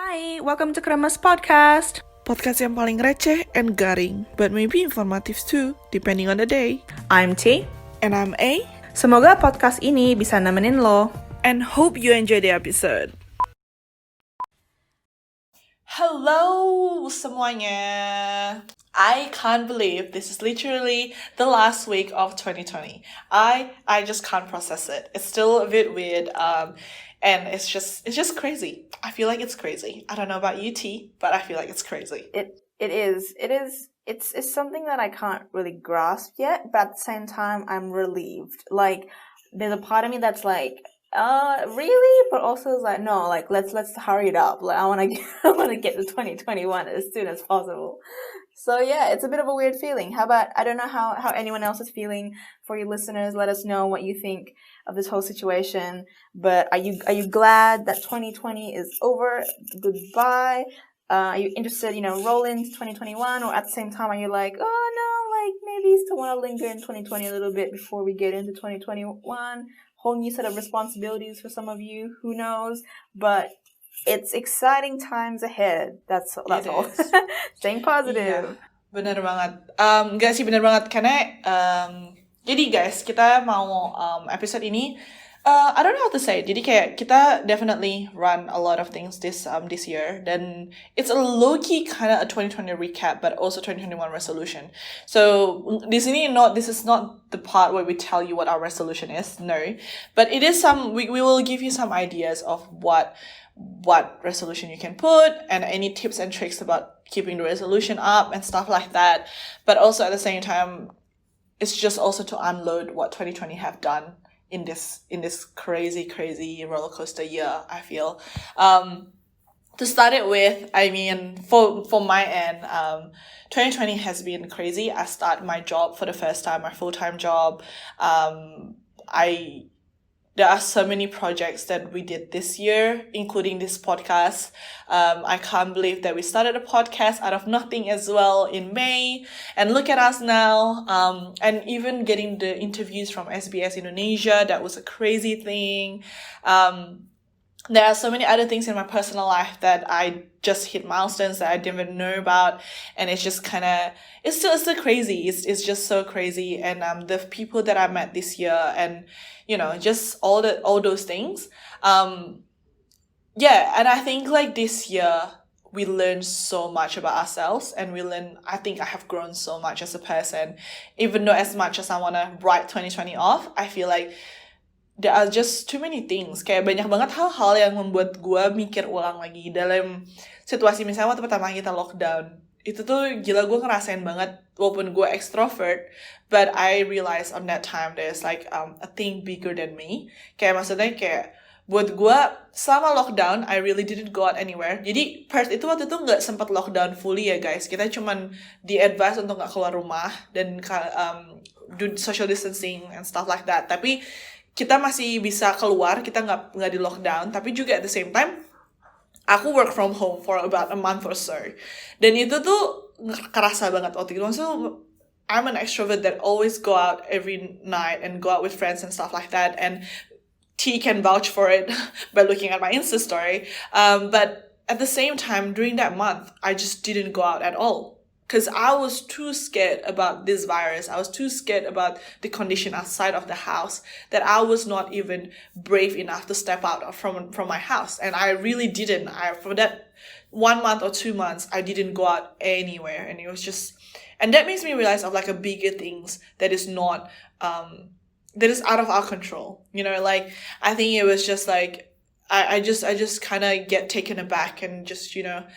Hai, welcome to Kremés podcast. Podcast yang paling receh and garing, but maybe informative too, depending on the day. I'm T. And I'm A, Semoga podcast ini bisa nemenin lo. and hope you enjoy the episode. Hello semuanya. I can't believe this is literally the last week of 2020. I just can't process it. It's still a bit weird. And it's just crazy. I feel like it's crazy. I don't know about you, T, but I feel like it's crazy. It is. It's something that I can't really grasp yet, but at the same time, I'm relieved. Like, there's a part of me that's like, really? But also is like, no, like, let's hurry it up. Like, I want to get to 2021 as soon as possible. So yeah, it's a bit of a weird feeling. I don't know how anyone else is feeling. For you listeners, let us know what you think of this whole situation. But are you glad that 2020 is over? Goodbye. Are you interested, roll into 2021? Or at the same time, are you like, oh no, like maybe still want to linger in 2020 a little bit before we get into 2021? Whole new set of responsibilities for some of you, who knows? But it's exciting times ahead. That's all. Staying positive. Iya, bener banget. Gak sih, bener banget. Karena, jadi guys, kita mau episode ini, I don't know how to say it. Jadi kayak kita definitely run a lot of things this year. Dan it's a low-key kind of a 2020 recap, but also 2021 resolution. So, this is not the part where we tell you what our resolution is. No. But it is we will give you some ideas of what resolution you can put and any tips and tricks about keeping the resolution up and stuff like that. But also at the same time, it's just also to unload what 2020 have done in this crazy roller coaster year, I feel. To start it with, I mean, for my end, 2020 has been crazy. I started my job for the first time, my full-time job. There are so many projects that we did this year, including this podcast. I can't believe that we started a podcast out of nothing as well in May. And look at us now. And even getting the interviews from SBS Indonesia, that was a crazy thing. There are so many other things in my personal life that I just hit milestones that I didn't even know about. And it's just kind of, it's still crazy. It's just so crazy. And the people that I met this year and, just all those things. Yeah, and I think like this year, we learned so much about ourselves and I think I have grown so much as a person. Even though as much as I want to write 2020 off, I feel like there are just too many things. Kayak banyak banget hal-hal yang membuat gue mikir ulang lagi dalam situasi misalnya waktu pertama kita lockdown. Itu tuh gila, gue ngerasain banget walaupun gue extrovert, but I realized on that time there's like a thing bigger than me. Kayak maksudnya kayak buat gue selama lockdown I really didn't go out anywhere. Jadi itu waktu itu nggak sempat lockdown fully ya guys. Kita cuman di-advise untuk nggak keluar rumah dan do social distancing and stuff like that. Tapi kita masih bisa keluar, kita nggak di lockdown, tapi juga at the same time aku work from home for about a month or so. Dan itu tuh kerasa banget waktu itu. So I'm an extrovert that always go out every night and go out with friends and stuff like that. And T can vouch for it by looking at my Insta story. But at the same time, during that month, I just didn't go out at all. Because I was too scared about this virus. I was too scared about the condition outside of the house that I was not even brave enough to step out from my house. And I really didn't. For that 1 month or 2 months, I didn't go out anywhere. And it was just... And that makes me realize of like a bigger things that is not... that is out of our control. Like, I think it was just like... I just kind of get taken aback and just, kayak...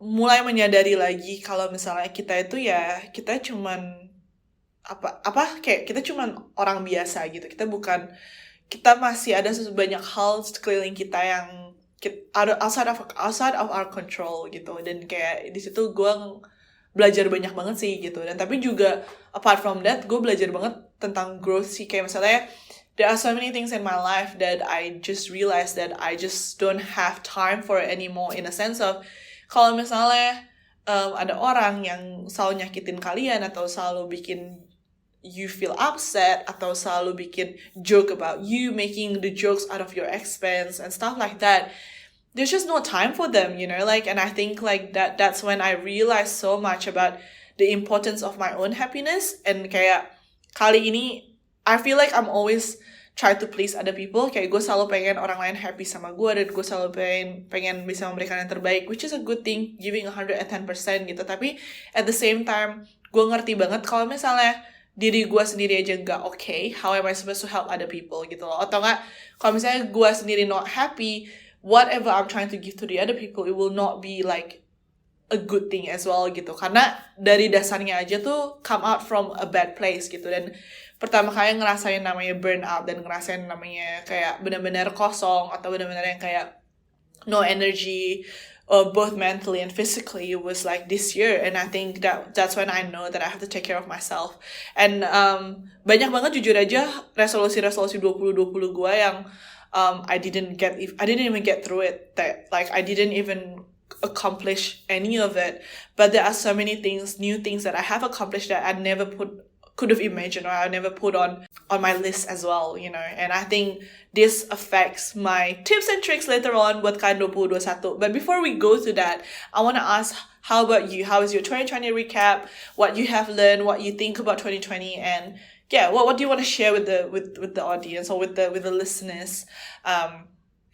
mulai menyadari lagi kalau misalnya kita itu ya kita cuman kayak kita cuman orang biasa gitu. Kita masih ada banyak hal sekeliling kita yang outside of our control gitu. Dan kayak di situ gue belajar banyak banget sih gitu. Dan tapi juga apart from that gue belajar banget tentang growth sih. Kayak misalnya there are so many things in my life that I just realized that I just don't have time for it anymore, in a sense of kalau misalnya ada orang yang selalu nyakitin kalian atau selalu bikin you feel upset atau selalu bikin joke about you, making the jokes out of your expense and stuff like that, there's just no time for them, like, and I think like that's when I realized so much about the importance of my own happiness. And kayak kali ini I feel like I'm always try to please other people. Kayak gue selalu pengen orang lain happy sama gue, dan gue selalu pengen bisa memberikan yang terbaik, which is a good thing, giving 110% gitu. Tapi at the same time gue ngerti banget kalau misalnya diri gue sendiri aja nggak okay, how am I supposed to help other people gitu loh. Atau nggak, kalau misalnya gue sendiri not happy, whatever I'm trying to give to the other people, it will not be like a good thing as well gitu. Karena dari dasarnya aja tuh come out from a bad place gitu. Dan pertama kali ngerasain namanya burnout dan ngerasain namanya kayak benar-benar kosong atau benar-benar yang kayak no energy, both mentally and physically, it was like this year. And I think that's when I know that I have to take care of myself. And banyak banget jujur aja resolusi 2020 gue yang I didn't even get through it. That like I didn't even accomplish any of it. But there are so many new things that I have accomplished that I never could have imagined, or I never put on my list as well, And I think this affects my tips and tricks later on buat kalian 2021. But before we go to that, I want to ask, how about you? How is your 2020 recap? What you have learned? What you think about 2020? And yeah, what do you want to share with the audience or with the listeners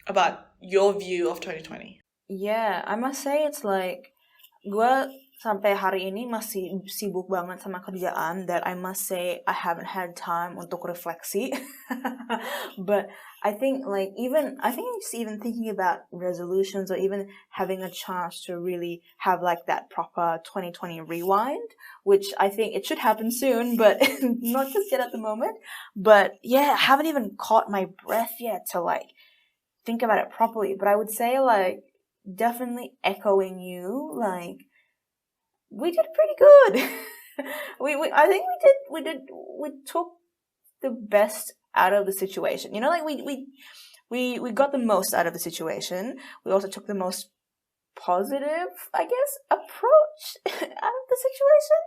about your view of 2020? Yeah, I must say it's like gue sampai hari ini masih sibuk banget sama kerjaan, that I must say I haven't had time untuk refleksi. But I think just even thinking about resolutions, or even having a chance to really have like that proper 2020 rewind, which I think it should happen soon, but not just yet at the moment. But yeah, I haven't even caught my breath yet to like think about it properly. But I would say like definitely echoing you, like we did pretty good. I think we took the best out of the situation. Like we got the most out of the situation. We also took the most positive, I guess, approach out of the situation.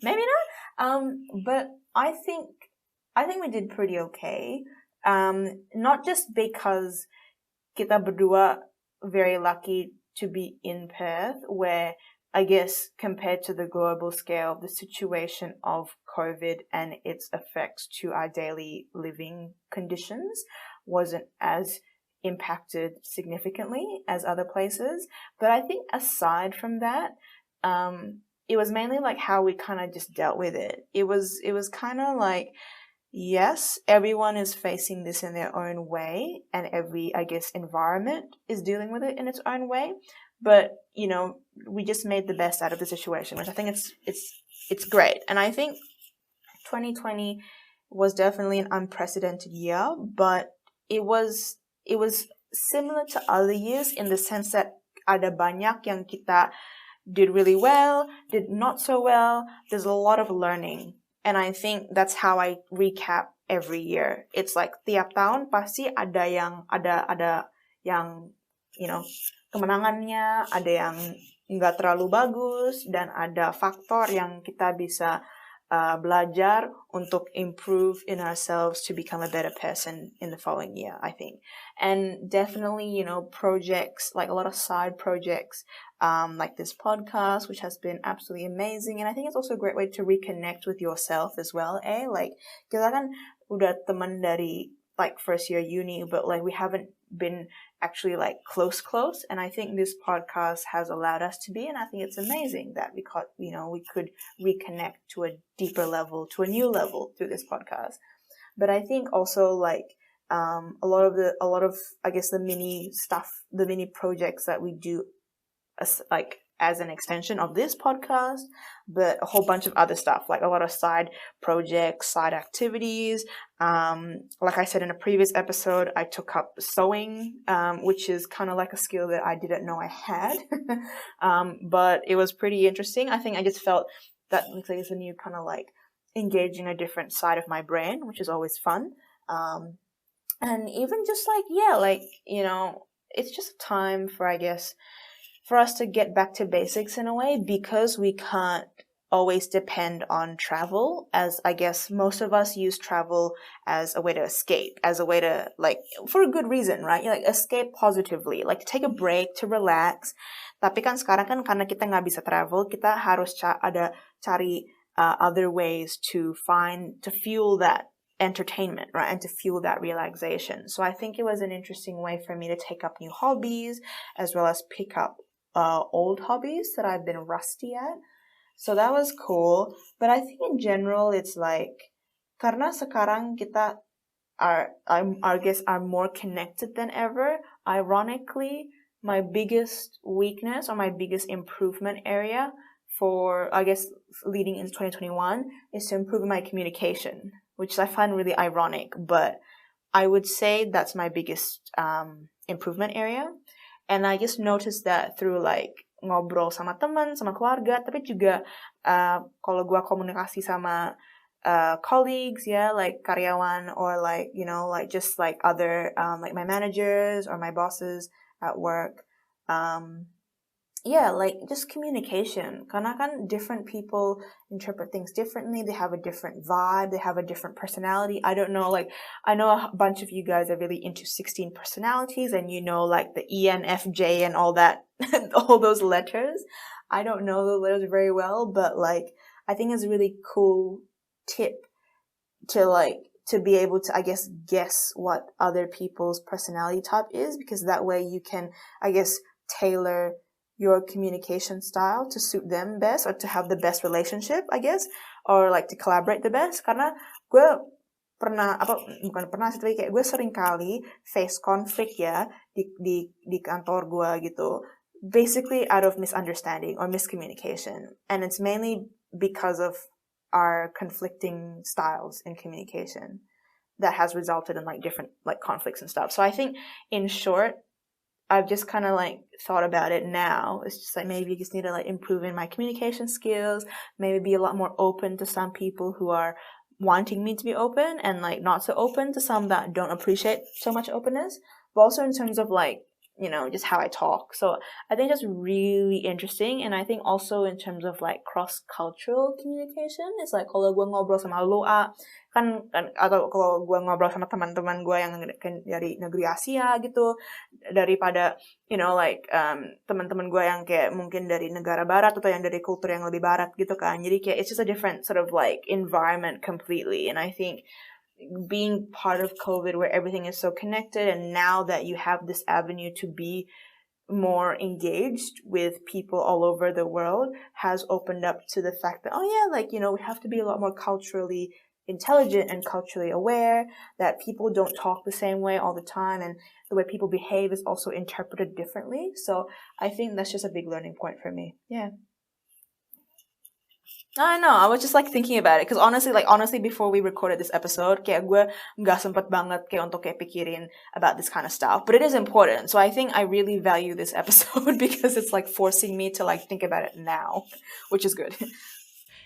Maybe not. But I think we did pretty okay. Not just because kita berdua very lucky to be in Perth, where I guess compared to the global scale, the situation of COVID and its effects to our daily living conditions wasn't as impacted significantly as other places. But I think aside from that, it was mainly like how we kind of just dealt with it. It was kind of like, yes, everyone is facing this in their own way, and every, I guess, environment is dealing with it in its own way. But, we just made the best out of the situation, which I think it's great. And I think 2020 was definitely an unprecedented year, but it was similar to other years in the sense that ada banyak yang kita did really well, did not so well. There's a lot of learning. And I think that's how I recap every year. It's like tiap tahun pasti ada yang kemenangannya, ada yang nggak terlalu bagus, dan ada faktor yang kita bisa belajar untuk improve in ourselves to become a better person in the following year, I think. And definitely, projects, like a lot of side projects, like this podcast, which has been absolutely amazing. And I think it's also a great way to reconnect with yourself as well, Like, kita kan udah teman dari like first year uni, but like we haven't been actually like close. And I think this podcast has allowed us to be, and I think it's amazing that we could reconnect to a deeper level, to a new level through this podcast. But I think also like a lot of I guess the mini projects that we do as an extension of this podcast, but a whole bunch of other stuff, like a lot of side projects, side activities. Like I said in a previous episode, I took up sewing, which is kind of like a skill that I didn't know I had. But it was pretty interesting. I think I just felt that it's a new kind of like engaging a different side of my brain, which is always fun. And even just like, it's just a time for, I guess, for us to get back to basics in a way, because we can't always depend on travel, as I guess most of us use travel as a way to escape, as a way to, like, for a good reason, right? Like, escape positively, like to take a break, to relax. Tapi kan sekarang kan karena kita nggak bisa travel, kita harus cari other ways to fuel that entertainment, right? And to fuel that relaxation. So I think it was an interesting way for me to take up new hobbies, as well as pick up old hobbies that I've been rusty at. So that was cool. But I think in general, it's like, karena sekarang kita I guess are more connected than ever. Ironically, my biggest weakness or my biggest improvement area for, I guess, leading into 2021 is to improve my communication, which I find really ironic, but I would say that's my biggest improvement area. And I just noticed that through like ngobrol sama teman, sama keluarga, tapi juga kalau gue komunikasi sama colleagues, yeah, like karyawan, or like, you know, like just like other like my managers or my bosses at work. Yeah, like just communication. Karena kan different people interpret things differently. They have a different vibe. They have a different personality. I don't know, like, I know a bunch of you guys are really into 16 personalities, and you know, like the ENFJ and all that, all those letters. I don't know the letters very well, but like, I think it's a really cool tip to be able to, I guess, guess what other people's personality type is, because that way you can, I guess, tailor your communication style to suit them best, or to have the best relationship, I guess, or like to collaborate the best. Karena gue bukan pernah sih, kayak gue sering kali face conflict ya di kantor gue gitu, basically out of misunderstanding or miscommunication, and it's mainly because of our conflicting styles in communication that has resulted in like different like conflicts and stuff. So I think, in short, I've just kind of like thought about it now. It's just like, maybe you just need to like improve in my communication skills, maybe be a lot more open to some people who are wanting me to be open, and like not so open to some that don't appreciate so much openness, but also in terms of like, you know, just how I talk. So I think that's really interesting. And I think also in terms of like cross-cultural communication, it's like kalau gue ngobrol sama lo kan atau kalau gue ngobrol sama teman-teman gue yang dari negeri Asia gitu, daripada, you know, like teman-teman gue yang kayak mungkin dari negara barat atau yang dari kultur yang lebih barat gitu kan. Jadi kayak it's just a different sort of like environment completely. And I think being part of COVID, where everything is so connected, and now that you have this avenue to be more engaged with people all over the world, has opened up to the fact that, oh yeah, like, you know, we have to be a lot more culturally intelligent and culturally aware, that people don't talk the same way all the time, and the way people behave is also interpreted differently. So I think that's just a big learning point for me. Yeah. I know, I was just like thinking about it, because honestly before we recorded this episode, kayak gue nggak sempet banget kayak untuk kayak pikirin about this kind of stuff, but it is important. So I think I really value this episode because it's like forcing me to like think about it now, which is good.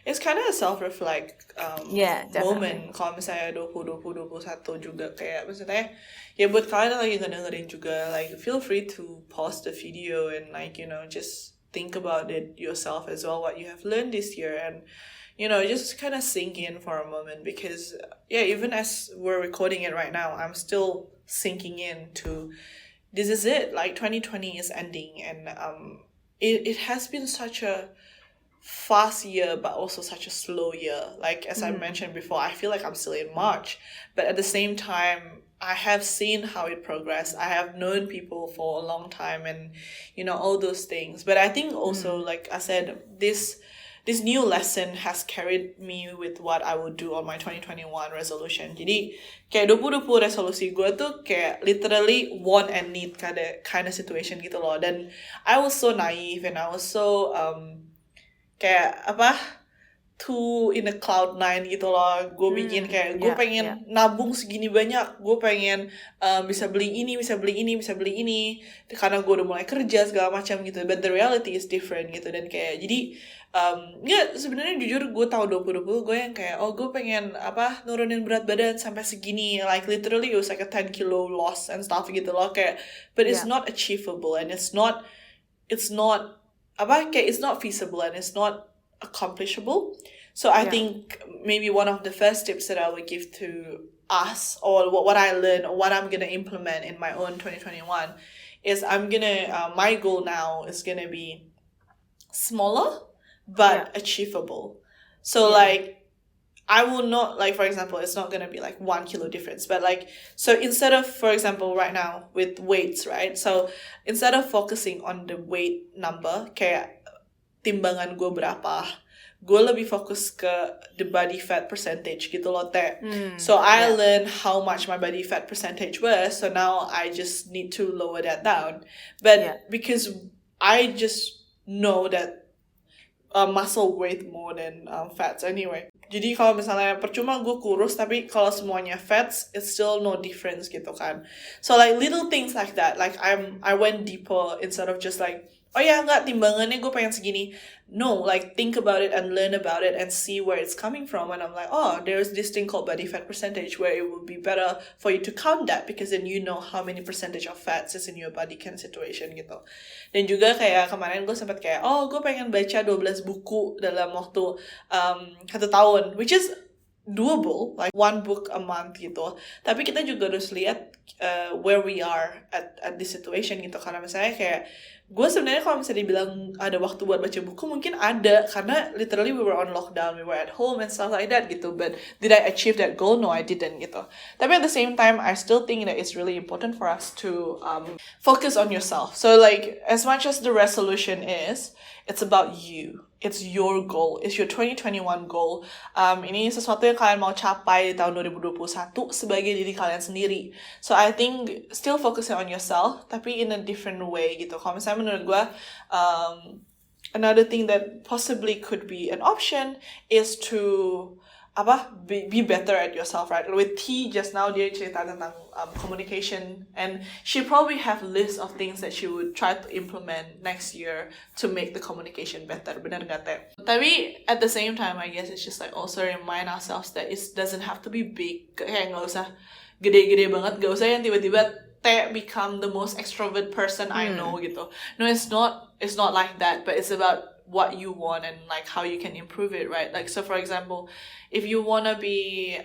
It's kind of a self-reflect Definitely. moment kalau misalnya 2021 juga, kayak maksudnya ya buat kalian yang lagi ngedengerin juga, like feel free to pause the video and like, you know, just think about it yourself as well, what you have learned this year, and, you know, just kind of sink in for a moment, because yeah, even as we're recording it right now, I'm still sinking in to this is it, like 2020 is ending, and it has been such a fast year, but also such a slow year. Like, as I mentioned before, I feel like I'm still in March, but at the same time, I have seen how it progressed. I have known people for a long time, and, you know, all those things. But I think also, like I said, this new lesson has carried me with what I would do on my 2021 resolution. Jadi, kayak 2020 resolusi gue tuh kayak literally want and need kind of situation gitu loh. Dan I was so naive, and I was so kayak too in a cloud nine gitu loh. Gue bikin kayak gue pengen nabung segini banyak, gue pengen bisa beli ini karena gue udah mulai kerja segala macam gitu. But the reality is different gitu. Dan kayak jadi sebenarnya jujur gue tahu 2020 gue yang kayak gue pengen nurunin berat badan sampai segini, like literally it was like a 10 kilo loss and stuff gitu loh, kayak but it's not achievable, and it's not feasible, and it's not accomplishable. So I think maybe one of the first tips that I would give to us, or what I learned, or what I'm gonna implement in my own 2021, is my goal now is gonna be smaller but achievable. So like, I will not, like, for example, it's not gonna be like 1 kilo difference, but like, so instead of, for example, right now with weights, right? So instead of focusing on the weight number, kayak timbangan gue berapa, gue lebih fokus ke the body fat percentage gitu loh, Teh. So I learned how much my body fat percentage was, so now I just need to lower that down. But because I just know that muscle weight more than fats anyway. Jadi kalau misalnya percuma gue kurus tapi kalau semuanya fats, it's still no difference gitu kan. So like little things like that, like I went deeper instead of just like, oh ya enggak, timbangannya gue pengen segini. No, like think about it and learn about it and see where it's coming from. And I'm like, oh, there's this thing called body fat percentage where it would be better for you to count that because then you know how many percentage of fats is in your body kind of situation gitu. Dan juga kayak kemarin gue sempat kayak, oh gue pengen baca 12 buku dalam waktu 1 tahun, which is doable, like 1 book a month gitu. Tapi kita juga harus lihat where we are at this situation gitu. Karena misalnya kayak gue sebenarnya kalau misalnya dibilang ada waktu buat baca buku, mungkin ada, karena literally we were on lockdown, we were at home and stuff like that gitu. But did I achieve that goal? No, I didn't gitu. Tapi at the same time, I still think that it's really important for us to focus on yourself. So like, as much as the resolution is, it's about you. It's your goal. It's your 2021 goal. Ini sesuatu yang kalian mau capai di tahun 2021 sebagai diri kalian sendiri. So I think still focusing on yourself, tapi in a different way gitu. Kalau misalnya menurut gue, another thing that possibly could be an option is to be better at yourself, right? With T just now, dia cerita tentang communication, and she probably have lists of things that she would try to implement next year to make the communication better. Benar nggak, Teh? Tapi at the same time, I guess it's just like also remind ourselves that it doesn't have to be big. Kayak nggak usah gede-gede banget, nggak usah yang tiba-tiba Teh become the most extrovert person I know gitu. No, it's not like that, but it's about what you want and like how you can improve it, right? Like, so for example, if you want to be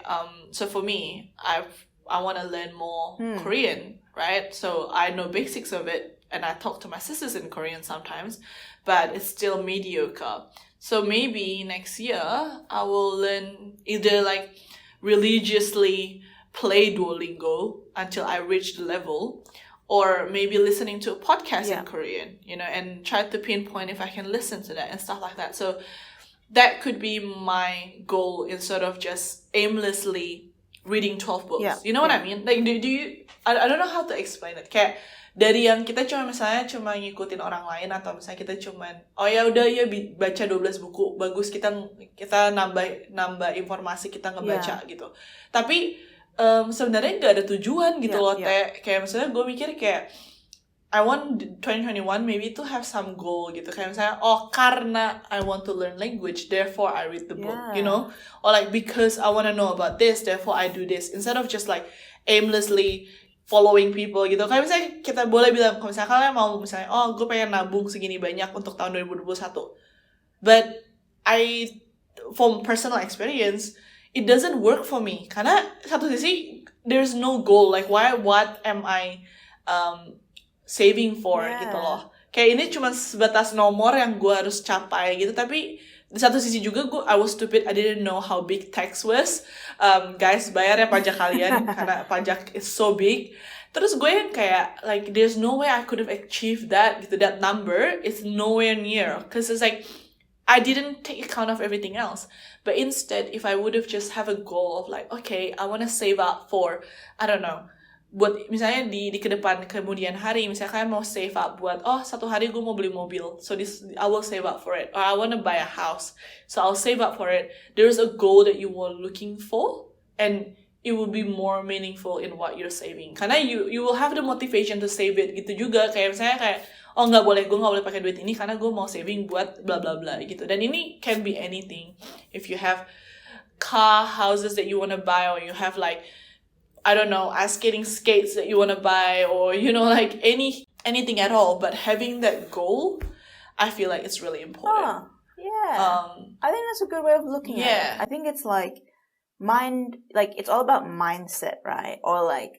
so for me, I want to learn more Korean, right? So I know basics of it and I talk to my sisters in Korean sometimes, but it's still mediocre. So maybe next year I will learn either like religiously play Duolingo until I reach the level, or maybe listening to a podcast in Korean, you know, and try to pinpoint if I can listen to that and stuff like that. So that could be my goal instead of just aimlessly reading 12 books. You know what I mean? Like, do you, I don't know how to explain it. Kayak dari yang kita cuma ngikutin orang lain, atau misalnya kita cuma, oh ya udah ya baca 12 buku, bagus, kita nambah informasi, kita ngebaca gitu. Tapi sebenarnya nggak ada tujuan gitu loh, Teh. Kayak misalnya gue mikir kayak I want 2021 maybe to have some goal gitu. Kayak misalnya, oh karena I want to learn language, therefore I read the book, you know? Or like because I want to know about this, therefore I do this. Instead of just like aimlessly following people gitu. Kayak misalnya kita boleh bilang, kalau misalnya kalian mau misalnya, oh gue pengen nabung segini banyak untuk tahun 2021. But from personal experience, it doesn't work for me. Karena satu sisi, there's no goal. Like, what am I saving for gitu loh. Kayak ini cuma sebatas nomor yang gue harus capai gitu. Tapi di satu sisi juga I was stupid. I didn't know how big tax was. Guys, bayar ya pajak kalian karena pajak is so big. Terus gue yang kayak, like, there's no way I could have achieved that gitu. That number is nowhere near. Because it's like, I didn't take account of everything else. But instead, if I would have just have a goal of like, okay, I want to save up for, I don't know, buat misalnya di kemudian hari, misalnya kalian mau save up buat, oh satu hari gue mau beli mobil, so I will save up for it. Or I want to buy a house, so I'll save up for it. There's a goal that you were looking for, and it will be more meaningful in what you're saving. Karena you will have the motivation to save it gitu juga. Kayak misalnya kayak, oh gue nggak boleh pakai duit ini karena gue mau saving buat bla bla bla gitu. Dan ini can be anything. If you have houses that you want to buy, or you have like, I don't know, ice skating skates that you want to buy, or you know, like anything at all. But having that goal, I feel like it's really important. Yeah. I think that's a good way of looking at it. I think it's like it's all about mindset, right? Or like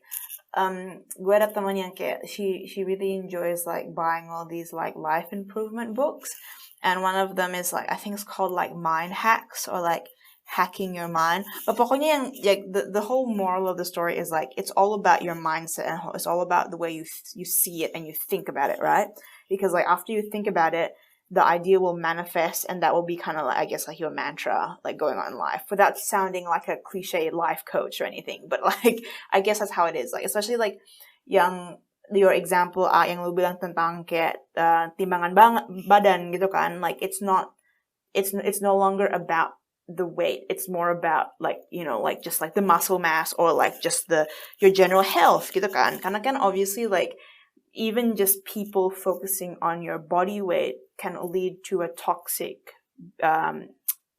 gue ada teman yang kayak she really enjoys like buying all these like life improvement books, and one of them is like I think it's called like mind hacks or like hacking your mind. But pokoknya yang like the whole moral of the story is like it's all about your mindset and it's all about the way you see it and you think about it, right? Because like after you think about it, the idea will manifest, and that will be kind of like, I guess, like your mantra, like going on in life, without sounding like a cliche life coach or anything. But like, I guess that's how it is. Like, especially like your example, yang lu bilang tentang kayak timbangan badan gitu kan. Like, it's no longer about the weight. It's more about like, like just like the muscle mass or like just your general health gitu kan. Karena kan obviously like, even just people focusing on your body weight can lead to a toxic,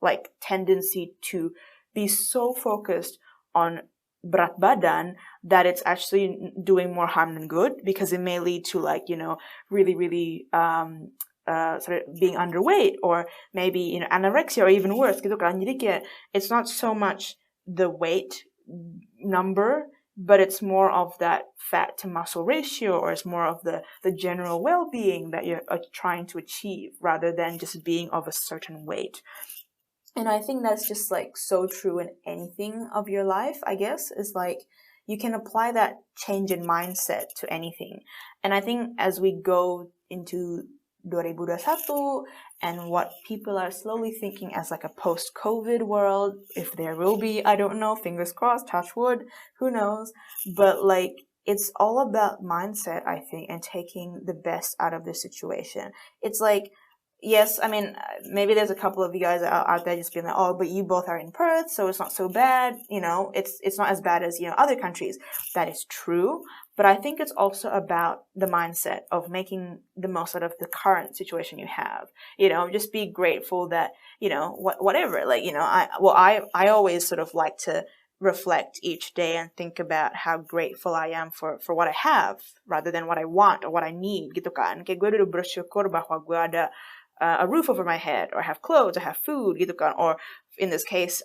like tendency to be so focused on berat badan that it's actually doing more harm than good, because it may lead to like, really, really, sort of being underweight or maybe, anorexia or even worse gitu kan. Jadi kayak, it's not so much the weight number, but it's more of that fat to muscle ratio, or it's more of the general well-being that you're trying to achieve rather than just being of a certain weight. And I think that's just like so true in anything of your life, I guess, is like you can apply that change in mindset to anything. And I think as we go into 2021 and what people are slowly thinking as like a post-COVID world, if there will be, I don't know, fingers crossed, touch wood, who knows, but like it's all about mindset, I think, and taking the best out of the situation. It's like, yes, I mean, maybe there's a couple of you guys out there just being like, oh, but you both are in Perth, so it's not so bad, it's not as bad as, other countries. That is true. But I think it's also about the mindset of making the most out of the current situation you have. Just be grateful that, whatever, like, I always sort of like to reflect each day and think about how grateful I am for what I have rather than what I want or what I need, gitu kan. Kayak gue udah bersyukur bahwa gue ada a roof over my head, or have clothes, or have food, gitu kan. Or in this case,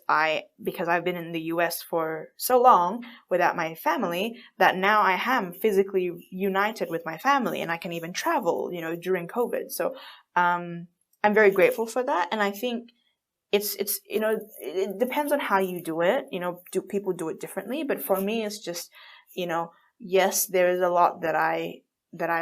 because I've been in the US for so long without my family, that now I am physically united with my family and I can even travel, during COVID. So, I'm very grateful for that. And I think it's it depends on how you do it. Do people do it differently? But for me, it's just, yes, there is a lot that I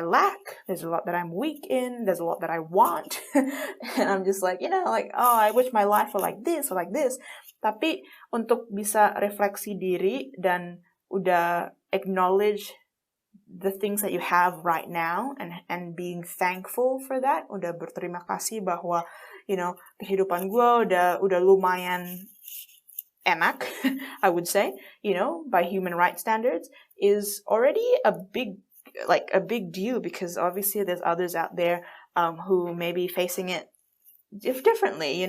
lack. There's a lot that I'm weak in. There's a lot that I want. And I'm just like, like, oh, I wish my life were like this or like this. Tapi untuk bisa refleksi diri dan udah acknowledge the things that you have right now and being thankful for that, udah berterima kasih bahwa, kehidupan gue udah lumayan enak, I would say, by human rights standards, is already a big deal, because obviously there's others out there who may be facing it differently,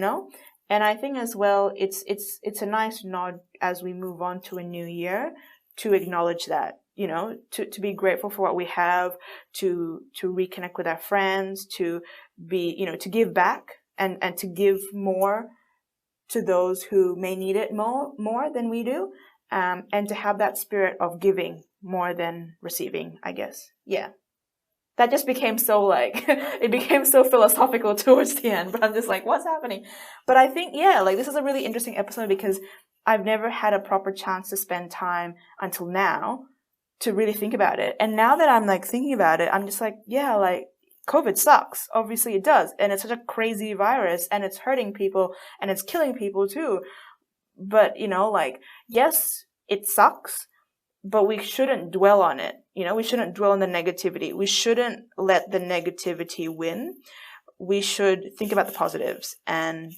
And I think as well, it's a nice nod as we move on to a new year to acknowledge that, to be grateful for what we have, to reconnect with our friends, to be, to give back and to give more to those who may need it more than we do, and to have that spirit of giving more than receiving, I guess. Yeah. That just became so it became so philosophical towards the end, but I'm just like, what's happening? But I think, this is a really interesting episode because I've never had a proper chance to spend time until now to really think about it. And now that I'm thinking about it, I'm just like, COVID sucks. Obviously it does. And it's such a crazy virus and it's hurting people and it's killing people too. But, yes, it sucks, but we shouldn't dwell on it. We shouldn't dwell on the negativity. We shouldn't let the negativity win. We should think about the positives and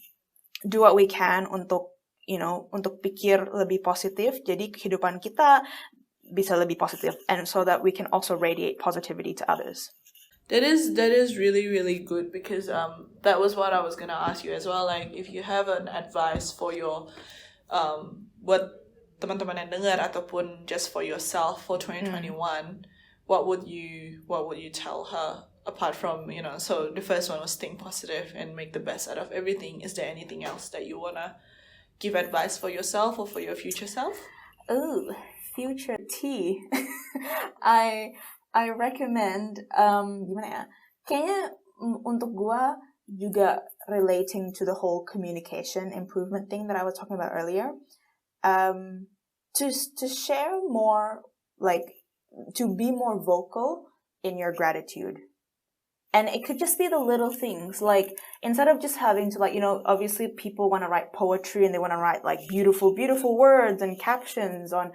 do what we can untuk pikir lebih positif. Jadi kehidupan kita bisa lebih positif, and so that we can also radiate positivity to others. That is really, really good, because that was what I was gonna ask you as well. Like, if you have an advice for your buat teman-teman yang dengar ataupun just for yourself for 2021, what would you tell her apart from, so the first one was think positive and make the best out of everything. Is there anything else that you want to give advice for yourself or for your future self? Ooh, future tea. I recommend gimana ya? Kayaknya untuk gua juga relating to the whole communication improvement thing that I was talking about earlier. To share more, like to be more vocal in your gratitude. And it could just be the little things, like instead of just having to obviously people want to write poetry and they want to write like beautiful, beautiful words and captions on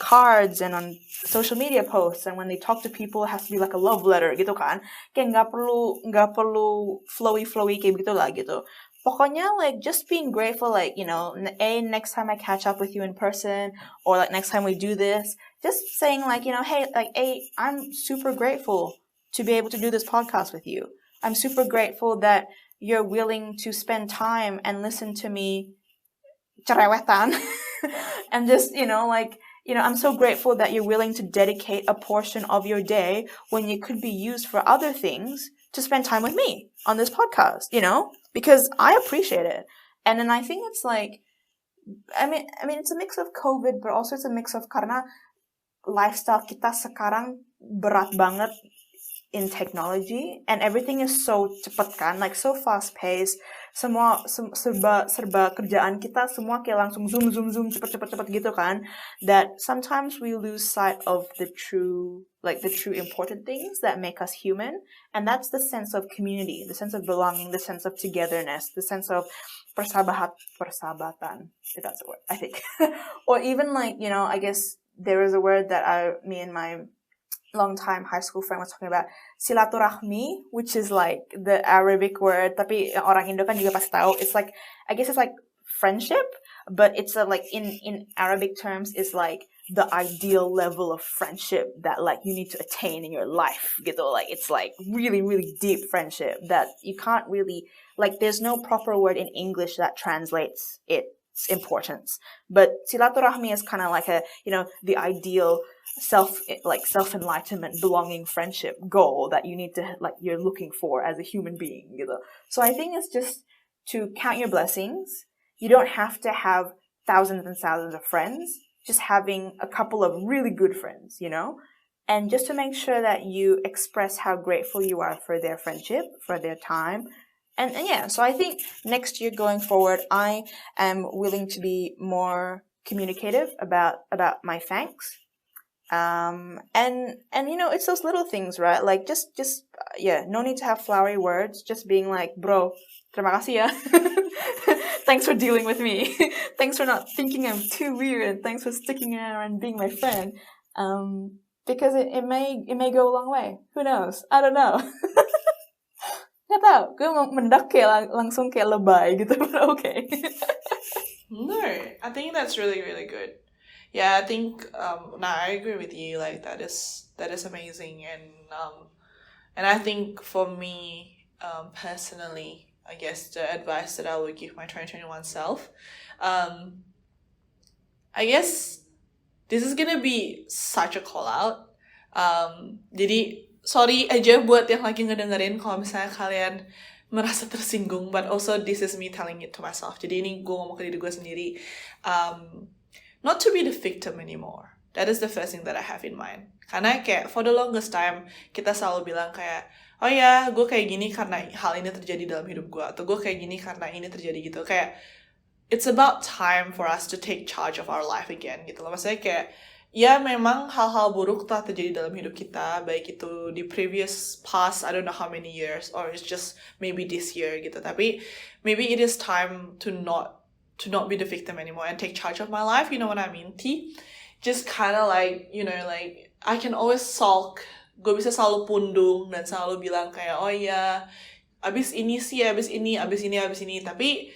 cards and on social media posts. And when they talk to people, it has to be like a love letter gitu kan. Kayak nggak perlu flowy kayak gitu lah gitu. Pokoknya like just being grateful, like, next time I catch up with you in person or like next time we do this, just saying like, hey, I'm super grateful to be able to do this podcast with you. I'm super grateful that you're willing to spend time and listen to me cerewetan. And just, I'm so grateful that you're willing to dedicate a portion of your day when it could be used for other things to spend time with me on this podcast, because I appreciate it. And then I think it's like, I mean, it's a mix of COVID, but also it's a mix of karena lifestyle kita sekarang berat banget in technology and everything is so cepat kan, like so fast paced, semua serba kerjaan kita semua kayak langsung zoom cepat gitu kan, that sometimes we lose sight of the true important things that make us human, and that's the sense of community, the sense of belonging, the sense of togetherness, the sense of persahabatan, if that's a word, I think. Or even like, I guess there is a word that me and my long-time high school friend was talking about, silaturahmi, which is like the Arabic word, tapi orang Indo kan juga pasti tahu. It's like, I guess it's like friendship, but it's like in Arabic terms, it's like the ideal level of friendship that like you need to attain in your life, gitu. Like it's like really, really deep friendship that you can't really, like there's no proper word in English that translates its importance. But silaturahmi is kind of like the ideal self-enlightenment, belonging, friendship goal that you need to, like, you're looking for as a human being, gitu. So I think it's just to count your blessings. You don't have to have thousands and thousands of friends, just having a couple of really good friends, and just to make sure that you express how grateful you are for their friendship, for their time. And yeah, so I think next year going forward, I am willing to be more communicative about my thanks. And it's those little things, right? Like just no need to have flowery words, just being like, bro, terima kasih ya. Thanks for dealing with me. Thanks for not thinking I'm too weird, and thanks for sticking around and being my friend. Because it may go a long way. Who knows? I don't know. Nggak tahu, gue mau mendak kayak langsung kayak lebay gitu, but okay. No, I think that's really, really good. Yeah, I think I agree with you. Like that is amazing, and I think for me personally, I guess the advice that I would give my 2021 self, I guess this is gonna be such a call out. Jadi sorry aja buat yang lagi ngedengerin kalau misalnya kalian merasa tersinggung, but also this is me telling it to myself. Jadi ini gue ngomong ke diri gue sendiri. Not to be the victim anymore. That is the first thing that I have in mind. Karena kayak for the longest time, kita selalu bilang kayak, oh ya, gue kayak gini karena hal ini terjadi dalam hidup gue. Atau gue kayak gini karena ini terjadi gitu. Kayak, it's about time for us to take charge of our life again gitu loh. Maksudnya kayak, ya memang hal-hal buruk telah terjadi dalam hidup kita. Baik itu di previous past, I don't know how many years. Or it's just maybe this year gitu. Tapi, maybe it is time to not be the victim anymore and take charge of my life, you know what I mean? Just kind of like, like I can always sulk, gue bisa selalu pundung dan selalu bilang kayak, oh ya, abis ini, tapi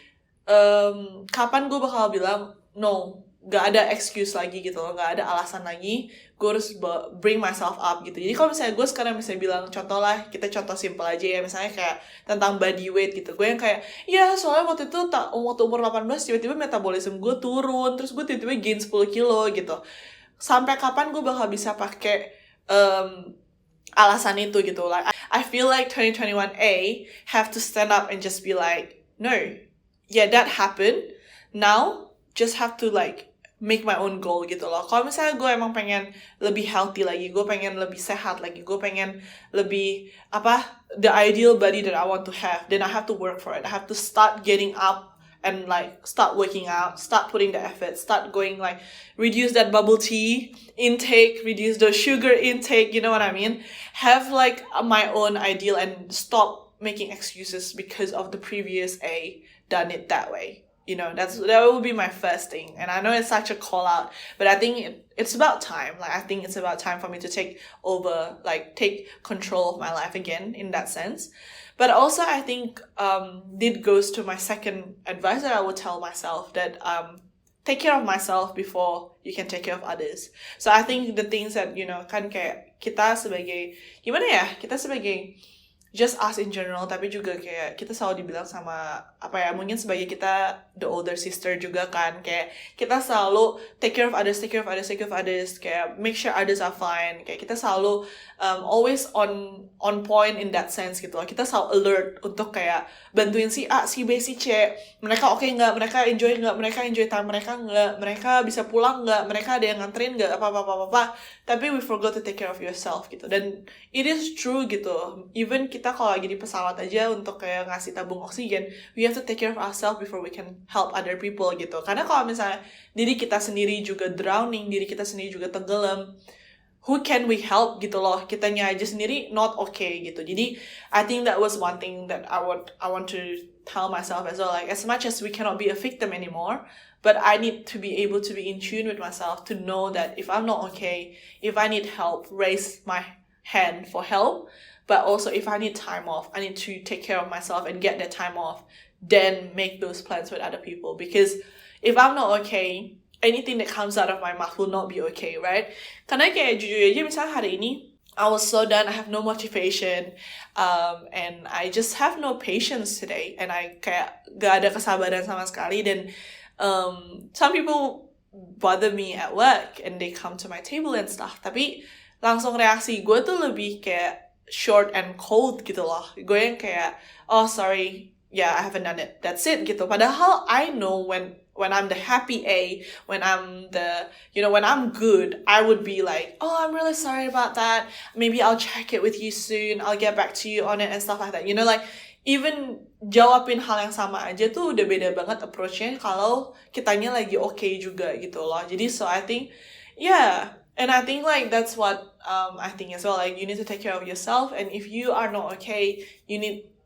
kapan gue bakal bilang, no, gak ada excuse lagi gitu loh, gak ada alasan lagi, gue harus bring myself up gitu. Jadi kalau misalnya gue sekarang bisa bilang, kita contoh simple aja ya, misalnya kayak tentang body weight gitu, gue yang kayak, ya soalnya waktu umur 18 tiba-tiba metabolisme gue turun, terus gue tiba-tiba gain 10 kilo gitu. Sampai kapan gue bakal bisa pakai alasan itu gitu. Like I feel like 2021A have to stand up and just be like, no, yeah, that happened. Now just have to like make my own goal gitu loh. Kalau misalnya gue emang pengen lebih healthy lagi, gue pengen lebih sehat lagi, gue pengen lebih the ideal body that I want to have, then I have to work for it. I have to start getting up and like start working out, start putting the effort, start going like reduce that bubble tea intake, reduce the sugar intake, you know what I mean? Have like my own ideal and stop making excuses because of the previous A done it that way. You know, that would be my first thing. And I know it's such a call out, but I think it's about time. Like, I think it's about time for me to take control of my life again in that sense. But also, I think it goes to my second advice that I would tell myself, that take care of myself before you can take care of others. So I think the things that, you know, kan kayak kita sebagai just us in general, tapi juga kayak kita selalu dibilang sama mungkin sebagai kita the older sister juga kan, kayak kita selalu take care of others, kayak make sure others are fine, kayak kita selalu always on point in that sense gitu loh. Kita selalu alert untuk kayak bantuin si A, si B, si C, mereka oke nggak, mereka enjoy time mereka nggak, mereka bisa pulang nggak, mereka ada yang nganterin nggak, apa, tapi we forgot to take care of yourself gitu. Dan it is true gitu, even kita kalau lagi di pesawat aja untuk kayak ngasih tabung oksigen, we have to take care of ourselves before we can help other people gitu. Karena kalau misalnya diri kita sendiri juga drowning, diri kita sendiri juga tenggelam, who can we help gitu loh, kitanya aja sendiri not okay gitu. Jadi I think that was one thing that I want to tell myself as well, like as much as we cannot be a victim anymore, but I need to be able to be in tune with myself, to know that if I'm not okay, if I need help, raise my hand for help. But also if I need time off, I need to take care of myself and get that time off, then make those plans with other people. Because if I'm not okay, anything that comes out of my mouth will not be okay, right? Karena kayak jujur aja, misalnya hari ini I was so done, I have no motivation, and I just have no patience today, and I kayak gak ada kesabaran sama sekali. Dan some people bother me at work and they come to my table and stuff, tapi langsung reaksi gue tuh lebih kayak short and cold gitu loh. Gue yang kayak, oh sorry, yeah, I haven't done it, that's it gitu. Padahal I know when I'm the happy A, when I'm when I'm good, I would be like, oh, I'm really sorry about that, maybe I'll check it with you soon, I'll get back to you on it and stuff like that. You know, like even jawabin hal yang sama aja tuh udah beda banget approach-nya kalau kitanya lagi okay juga gitu loh. Jadi so I think, yeah, and I think like that's what I think as well, like you need to take care of yourself, and if you are not okay,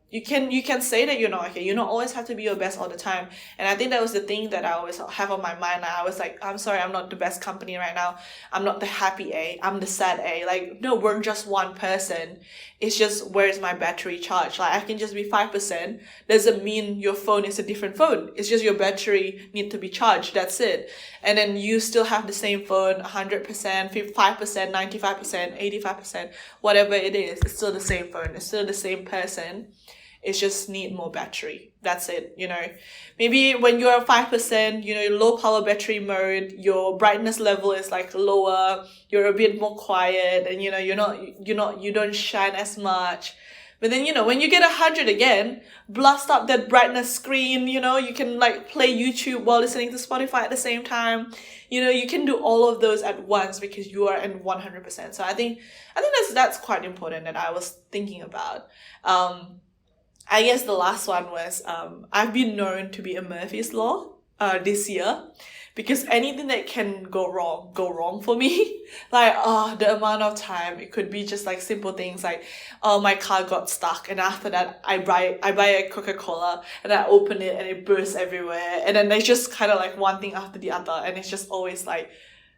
you can say that you're not okay. You don't always have to be your best all the time. And I think that was the thing that I always have on my mind. I was like, I'm sorry, I'm not the best company right now. I'm not the happy A, I'm the sad A. Like, no, we're just one person. It's just, where's my battery charge? Like, I can just be 5%. Doesn't mean your phone is a different phone. It's just your battery need to be charged. That's it. And then you still have the same phone, 100%, 5%, 95%, 85%, whatever it is. It's still the same phone. It's still the same person. It's just need more battery. That's it, you know. Maybe when you're 5%, you know, low power battery mode, your brightness level is like lower, you're a bit more quiet, and you know, you don't shine as much. But then, you know, when you get 100 again, blast up that brightness screen, you know, you can like play YouTube while listening to Spotify at the same time. You know, you can do all of those at once because you are in 100%. So I think that's quite important that I was thinking about. I guess the last one was, I've been known to be a Murphy's Law this year, because anything that can go wrong for me. Like, the amount of time, it could be just like simple things like, my car got stuck, and after that I buy a Coca-Cola and I open it and it bursts everywhere, and then it's just kind of like one thing after the other, and it's just always like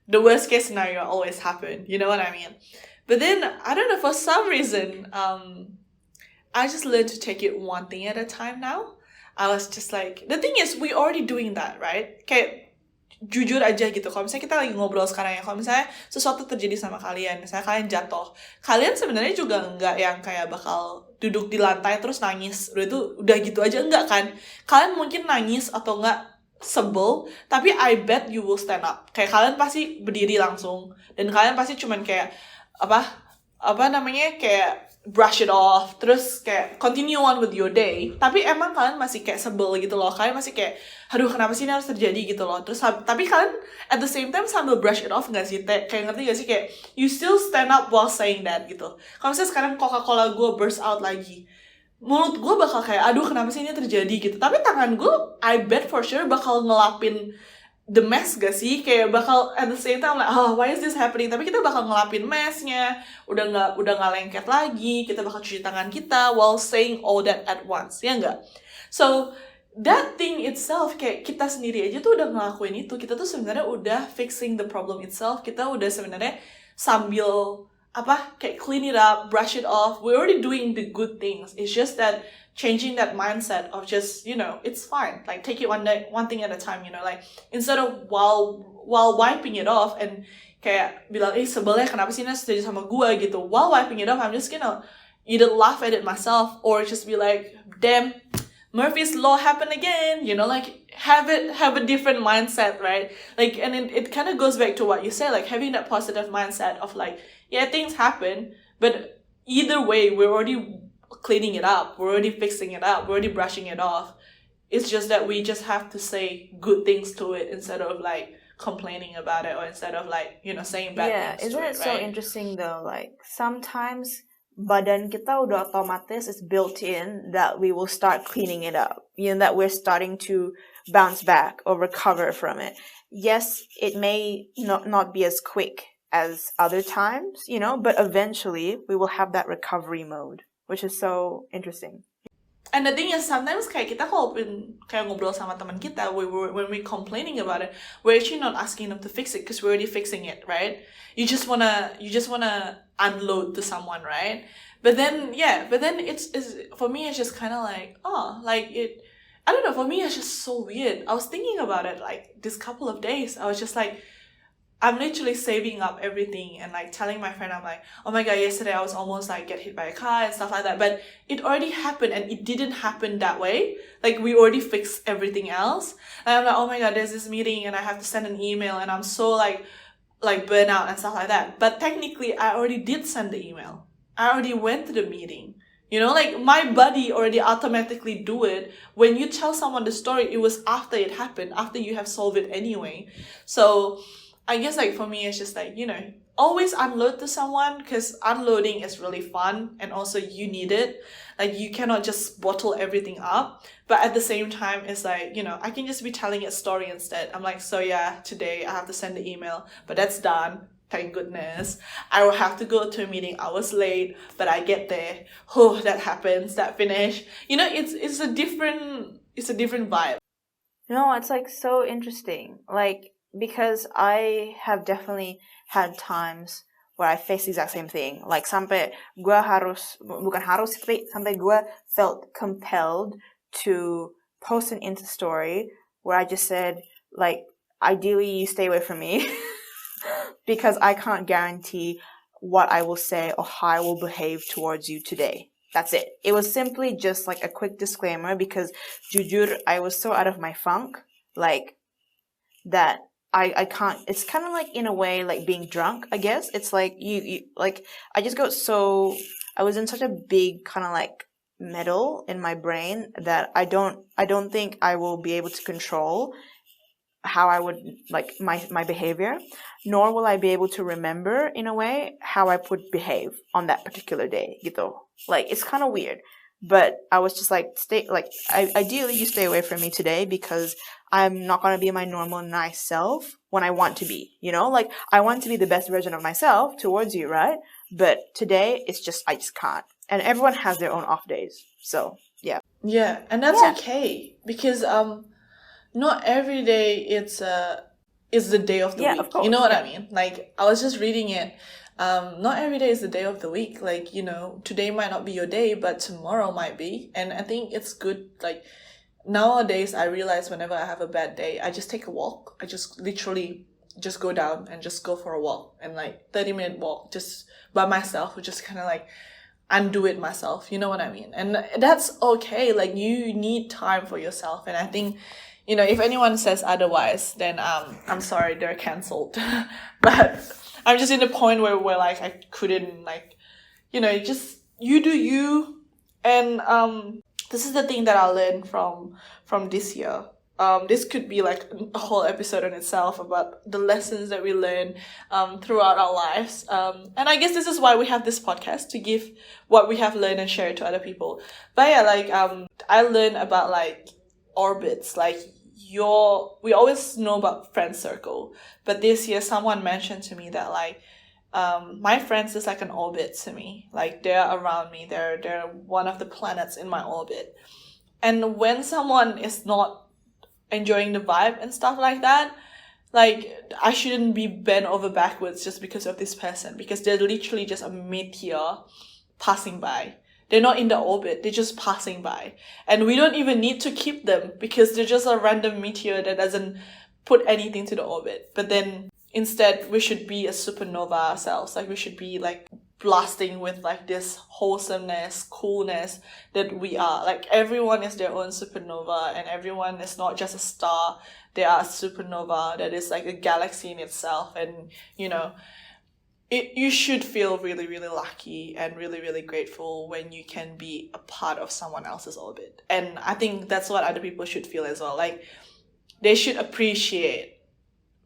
the worst case scenario always happen, you know what I mean? But then, I don't know, for some reason, I just learned to take it one thing at a time now. I was just like, the thing is, we already doing that, right? Kayak, jujur aja gitu, kalau misalnya kita lagi ngobrol sekarang ya, kalau misalnya sesuatu terjadi sama kalian, misalnya kalian jatuh, kalian sebenarnya juga enggak yang kayak bakal duduk di lantai terus nangis, udah gitu aja, enggak kan? Kalian mungkin nangis atau enggak sebel, tapi I bet you will stand up. Kayak kalian pasti berdiri langsung, dan kalian pasti cuman kayak, kayak brush it off, terus kayak continue on with your day. Tapi emang kalian masih kayak sebel gitu loh, kalian masih kayak, aduh kenapa sih ini harus terjadi gitu loh. Terus tapi kalian at the same time sambil brush it off nggak sih? Kayak ngerti nggak sih kayak you still stand up while saying that gitu. Kalau misalnya sekarang Coca-Cola gue burst out lagi, mulut gue bakal kayak, aduh kenapa sih ini terjadi gitu. Tapi tangan gue, I bet for sure bakal ngelapin the mess gak sih? Kayak bakal at the same time like, oh why is this happening? Tapi kita bakal ngelapin messnya, udah nggak lengket lagi, kita bakal cuci tangan kita while saying all that at once, ya nggak? So that thing itself, kayak kita sendiri aja tuh udah ngelakuin itu, kita tuh sebenarnya udah fixing the problem itself, kita udah sebenarnya sambil kayak clean it up, brush it off, we're already doing the good things. It's just that changing that mindset of just, it's fine. Like, take it one thing at a time, like, instead of while wiping it off and kayak bilang, sebelnya kenapa sih ini terjadi sama gue gitu. While wiping it off, I'm just gonna either laugh at it myself or just be like, damn, Murphy's Law happened again, like, have a different mindset, right? Like, and it kind of goes back to what you said, like, having that positive mindset of like, yeah, things happen, but either way, we're already cleaning it up, we're already fixing it up, we're already brushing it off. It's just that we just have to say good things to it instead of like complaining about it, or instead of like saying bad things to it. Yeah, isn't it so interesting though? Like sometimes badan kita udah otomatis, it's built in that we will start cleaning it up, that we're starting to bounce back or recover from it. Yes, it may not be as quick as other times, but eventually we will have that recovery mode, which is so interesting. And the thing is, sometimes kayak kita kalau kayak ngobrol sama teman kita, when we're complaining about it, we're actually not asking them to fix it because we're already fixing it, right? You just wanna unload to someone, right? But then it's for me, it's just kind of like, I don't know, for me it's just so weird. I was thinking about it like this couple of days. I was just like, I'm literally saving up everything and like telling my friend, I'm like, oh my god, yesterday I was almost like get hit by a car and stuff like that. But it already happened, and it didn't happen that way. Like, we already fixed everything else. And I'm like, oh my god, there's this meeting and I have to send an email and I'm so like burn out and stuff like that. But technically I already did send the email. I already went to the meeting. Like my body already automatically do it. When you tell someone the story, it was after it happened, after you have solved it anyway. So I guess like for me, it's just like, always unload to someone, because unloading is really fun, and also you need it. Like, you cannot just bottle everything up. But at the same time, it's like, I can just be telling a story instead. I'm like, so yeah, today I have to send the email, but that's done. Thank goodness. I will have to go to a meeting. I was late, but I get there. Oh, that happens. That finish. It's a different vibe. No, it's like so interesting. Like, because I have definitely had times where I face the exact same thing. Like, sampai gue felt compelled to post an Insta story where I just said, like, ideally you stay away from me because I can't guarantee what I will say or how I will behave towards you today. That's it. It was simply just like a quick disclaimer, because jujur, I was so out of my funk, like, that I can't, it's kind of like in a way like being drunk, I guess. It's like you like, I just got so, I was in such a big kind of like metal in my brain that I don't think I will be able to control how I would like my behavior, nor will I be able to remember in a way how I would behave on that particular day, gitu. Like, it's kind of weird. But I was just like, ideally you stay away from me today, because I'm not going to be my normal nice self when I want to be, like, I want to be the best version of myself towards you, right? But today it's just, I just can't. And everyone has their own off days. So, yeah. Yeah, and that's okay, because not every day is the day of the week. Of course. You know what I mean? Like, I was just reading it. Not every day is the day of the week. Like, today might not be your day, but tomorrow might be. And I think it's good. Like, nowadays, I realize whenever I have a bad day, I just take a walk. I just literally just go down and just go for a walk. And like 30-minute walk just by myself, or just kind of like undo it myself. You know what I mean? And that's okay. Like, you need time for yourself. And I think, if anyone says otherwise, then I'm sorry, they're cancelled. But I'm just in the point where like I couldn't like just you do you. And this is the thing that I learned from this year. This could be like a whole episode in itself about the lessons that we learn throughout our lives. And I guess this is why we have this podcast, to give what we have learned and share it to other people. But yeah, like I learned about like orbits, like we always know about friend circle, but this year someone mentioned to me that like my friends is like an orbit to me. Like they're around me. They're one of the planets in my orbit. And when someone is not enjoying the vibe and stuff like that, like I shouldn't be bent over backwards just because of this person, because they're literally just a meteor passing by. They're not in the orbit, they're just passing by. And we don't even need to keep them because they're just a random meteor that doesn't put anything to the orbit. But then instead, we should be a supernova ourselves. Like we should be like blasting with like this wholesomeness, coolness that we are. Like everyone is their own supernova, and everyone is not just a star. They are a supernova that is like a galaxy in itself. And you should feel really, really lucky and really, really grateful when you can be a part of someone else's orbit. And I think that's what other people should feel as well. Like they should appreciate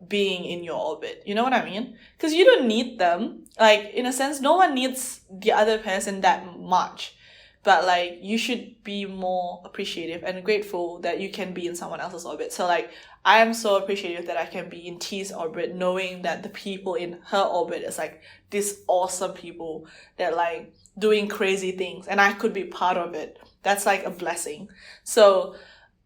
being in your orbit. You know what I mean? Because you don't need them. Like in a sense, no one needs the other person that much. But like you should be more appreciative and grateful that you can be in someone else's orbit. So like I am so appreciative that I can be in T's orbit, knowing that the people in her orbit is like these awesome people that like doing crazy things, and I could be part of it. That's like a blessing. So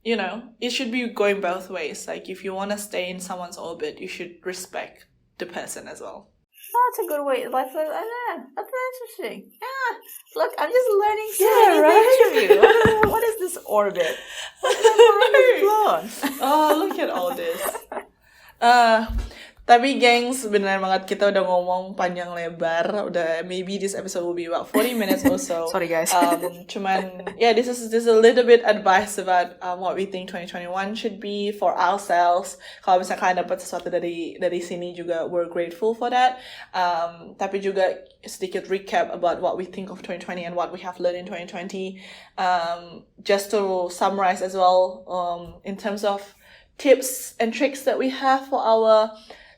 it should be going both ways. Like if you want to stay in someone's orbit, you should respect the person as well. Oh, that's a good way. Like, that's interesting. Yeah. Look, I'm just learning so Yeah, many right? things from you. What is this orbit? My mind is blown. Oh, look at all this. Tapi gengs, beneran banget kita udah ngomong panjang lebar. Udah, maybe this episode will be about 40 minutes or so. Sorry guys. Cuman, yeah, this is a little bit advice about what we think 2021 should be for ourselves. Kalau misalnya kalian dapat sesuatu dari sini juga, we're grateful for that. Tapi juga sedikit recap about what we think of 2020 and what we have learned in 2020. Just to summarize as well, in terms of tips and tricks that we have for our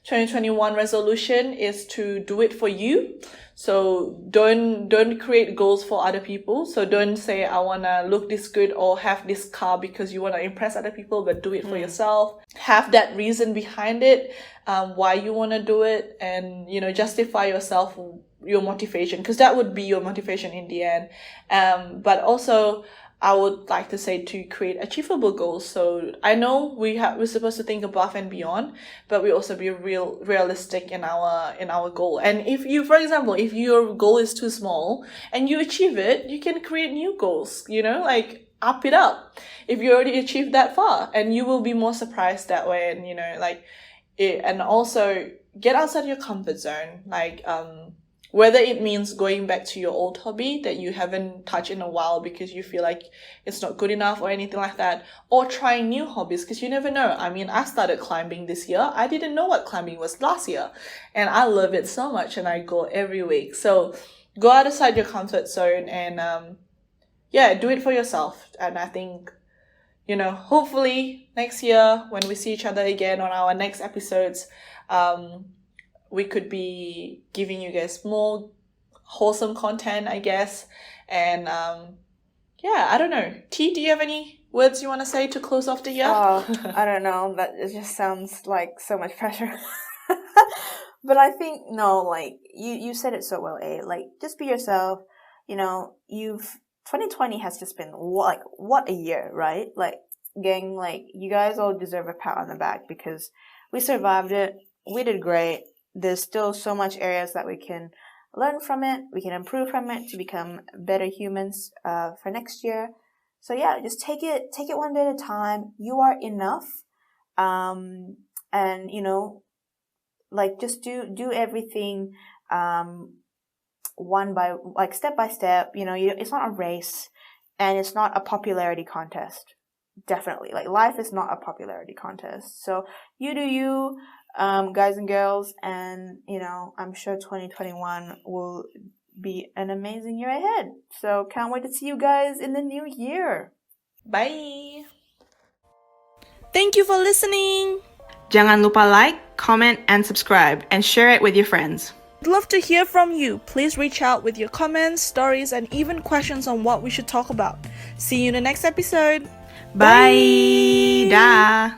2021 resolution is to do it for you. So don't create goals for other people. So don't say I wanna look this good or have this car because you wanna impress other people, but do it for yourself. Have that reason behind it, why you wanna do it, and justify yourself, your motivation, because that would be your motivation in the end. But also, I would like to say to create achievable goals. So I know we're supposed to think above and beyond, but we also be realistic in our goal. And if your goal is too small and you achieve it, you can create new goals, like up it up if you already achieved that far, and you will be more surprised that way. And and also get outside your comfort zone, like whether it means going back to your old hobby that you haven't touched in a while because you feel like it's not good enough or anything like that, or trying new hobbies, because you never know. I mean, I started climbing this year. I didn't know what climbing was last year, and I love it so much, and I go every week. So go outside your comfort zone and do it for yourself. And I think hopefully next year when we see each other again on our next episodes, we could be giving you guys more wholesome content, I guess. And I don't know. T, do you have any words you want to say to close off the year? I don't know. That it just sounds like so much pressure. But I think like you said it so well, like just be yourself. 2020 has just been what a year, right? Like gang, like you guys all deserve a pat on the back because we survived it. We did great. There's still so much areas that we can learn from it, we can improve from it to become better humans for next year. So yeah, just take it one day at a time. You are enough. And like just do everything step by step. It's not a race and it's not a popularity contest. Definitely, like life is not a popularity contest. So you do you, guys and girls, and I'm sure 2021 will be an amazing year ahead. So can't wait to see you guys in the new year. Bye. Thank you for listening. Jangan lupa like, comment, and subscribe, and share it with your friends. I'd love to hear from you. Please reach out with your comments, stories, and even questions on what we should talk about. See you in the next episode. Bye. Dah.